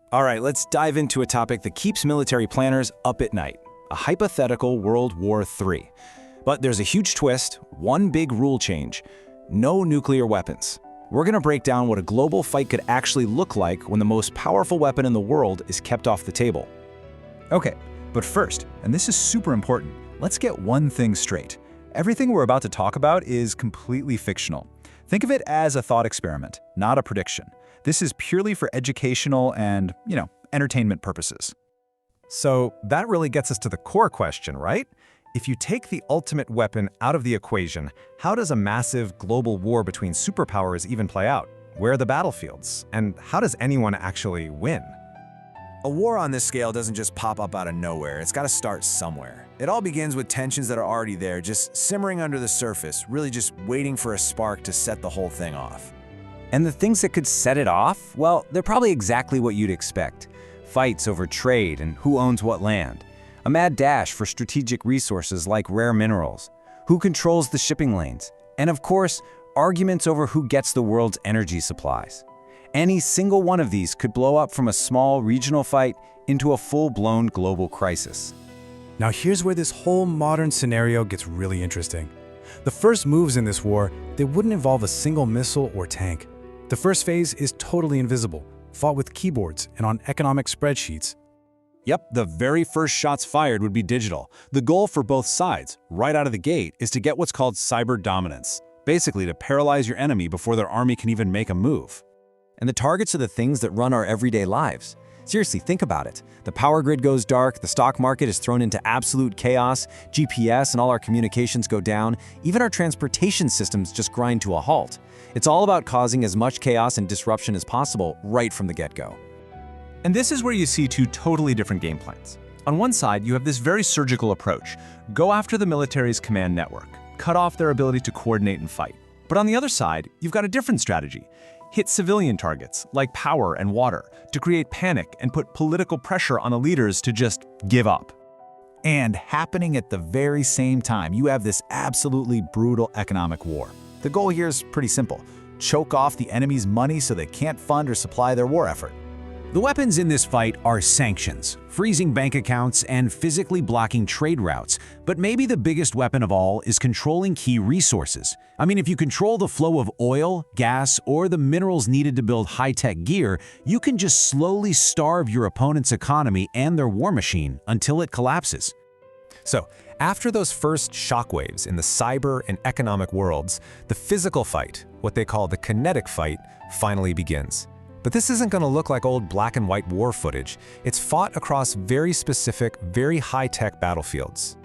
All right, let's dive into a topic that keeps military planners up at night, a hypothetical World War III. But there's a huge twist, one big rule change: no nuclear weapons. We're going to break down what a global fight could actually look like when the most powerful weapon in the world is kept off the table. Okay, but first, and this is super important, let's get one thing straight. Everything we're about to talk about is completely fictional. Think of it as a thought experiment, not a prediction. This is purely for educational and, entertainment purposes. So that really gets us to the core question, right? If you take the ultimate weapon out of the equation, how does a massive global war between superpowers even play out? Where are the battlefields? And how does anyone actually win? A war on this scale doesn't just pop up out of nowhere. It's got to start somewhere. It all begins with tensions that are already there, just simmering under the surface, really just waiting for a spark to set the whole thing off. And the things that could set it off, well, they're probably exactly what you'd expect. Fights over trade and who owns what land. A mad dash for strategic resources like rare minerals. Who controls the shipping lanes? And of course, arguments over who gets the world's energy supplies. Any single one of these could blow up from a small regional fight into a full-blown global crisis. Now here's where this whole modern scenario gets really interesting. The first moves in this war, they wouldn't involve a single missile or tank. The first phase is totally invisible, fought with keyboards and on economic spreadsheets. Yep, the very first shots fired would be digital. The goal for both sides, right out of the gate, is to get what's called cyber dominance. Basically, to paralyze your enemy before their army can even make a move. And the targets are the things that run our everyday lives. Seriously, think about it. The power grid goes dark, the stock market is thrown into absolute chaos, GPS and all our communications go down, even our transportation systems just grind to a halt. It's all about causing as much chaos and disruption as possible right from the get-go. And this is where you see two totally different game plans. On one side, you have this very surgical approach. Go after the military's command network, cut off their ability to coordinate and fight. But on the other side, you've got a different strategy. Hit civilian targets, like power and water, to create panic and put political pressure on the leaders to just give up. And happening at the very same time, you have this absolutely brutal economic war. The goal here is pretty simple: choke off the enemy's money so they can't fund or supply their war effort. The weapons in this fight are sanctions, freezing bank accounts, and physically blocking trade routes. But maybe the biggest weapon of all is controlling key resources. I mean, if you control the flow of oil, gas, or the minerals needed to build high-tech gear, you can just slowly starve your opponent's economy and their war machine until it collapses. So, after those first shockwaves in the cyber and economic worlds, the physical fight, what they call the kinetic fight, finally begins. But this isn't going to look like old black and white war footage. It's fought across very specific, very high-tech battlefields.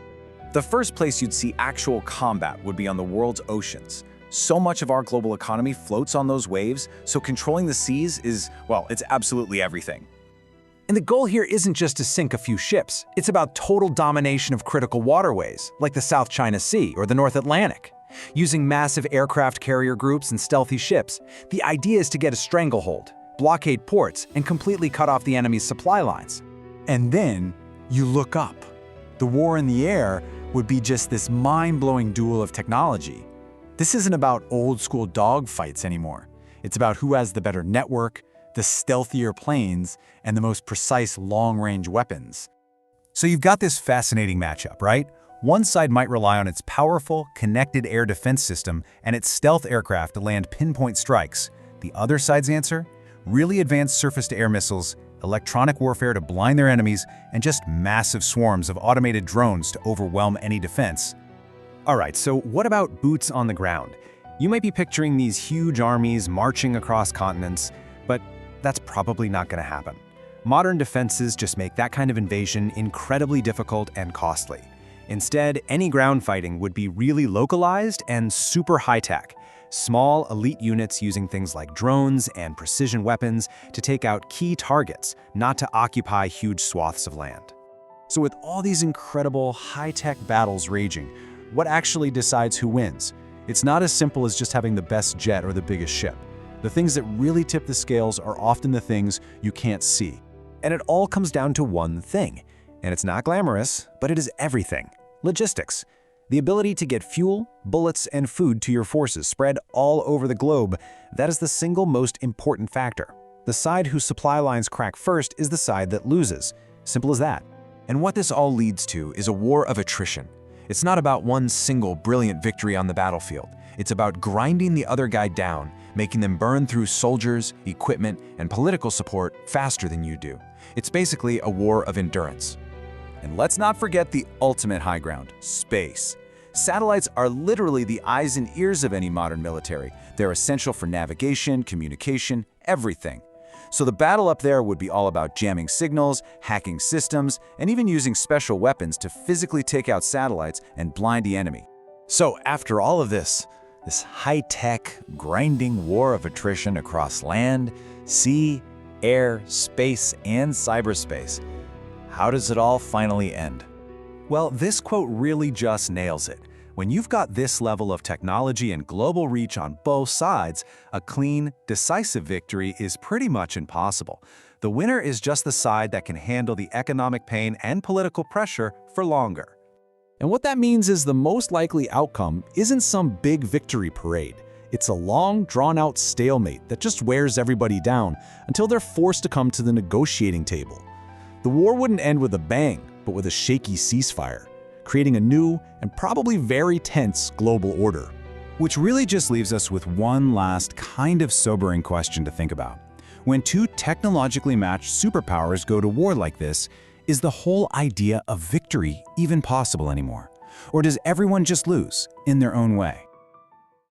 The first place you'd see actual combat would be on the world's oceans. So much of our global economy floats on those waves, so controlling the seas is, well, it's absolutely everything. And the goal here isn't just to sink a few ships. It's about total domination of critical waterways, like the South China Sea or the North Atlantic. Using massive aircraft carrier groups and stealthy ships, the idea is to get a stranglehold, blockade ports, and completely cut off the enemy's supply lines. And then you look up. The war in the air would be just this mind-blowing duel of technology. This isn't about old-school dogfights anymore. It's about who has the better network, the stealthier planes, and the most precise long-range weapons. So you've got this fascinating matchup, right? One side might rely on its powerful, connected air defense system and its stealth aircraft to land pinpoint strikes. The other side's answer? Really advanced surface-to-air missiles, electronic warfare to blind their enemies, and just massive swarms of automated drones to overwhelm any defense. All right, so what about boots on the ground? You might be picturing these huge armies marching across continents, but that's probably not going to happen. Modern defenses just make that kind of invasion incredibly difficult and costly. Instead, any ground fighting would be really localized and super high-tech. Small, elite units using things like drones and precision weapons to take out key targets, not to occupy huge swaths of land. So with all these incredible high-tech battles raging, what actually decides who wins? It's not as simple as just having the best jet or the biggest ship. The things that really tip the scales are often the things you can't see. And it all comes down to one thing. And it's not glamorous, but it is everything: logistics. The ability to get fuel, bullets, and food to your forces spread all over the globe, that is the single most important factor. The side whose supply lines crack first is the side that loses. Simple as that. And what this all leads to is a war of attrition. It's not about one single brilliant victory on the battlefield. It's about grinding the other guy down, making them burn through soldiers, equipment, and political support faster than you do. It's basically a war of endurance. And let's not forget the ultimate high ground, space. Satellites are literally the eyes and ears of any modern military. They're essential for navigation, communication, everything. So the battle up there would be all about jamming signals, hacking systems, and even using special weapons to physically take out satellites and blind the enemy. So after all of this high-tech, grinding war of attrition across land, sea, air, space, and cyberspace, how does it all finally end? Well, this quote really just nails it. When you've got this level of technology and global reach on both sides, a clean, decisive victory is pretty much impossible. The winner is just the side that can handle the economic pain and political pressure for longer. And what that means is the most likely outcome isn't some big victory parade. It's a long, drawn-out stalemate that just wears everybody down until they're forced to come to the negotiating table. The war wouldn't end with a bang, but with a shaky ceasefire, creating a new and probably very tense global order. Which really just leaves us with one last kind of sobering question to think about. When two technologically matched superpowers go to war like this, is the whole idea of victory even possible anymore? Or does everyone just lose in their own way?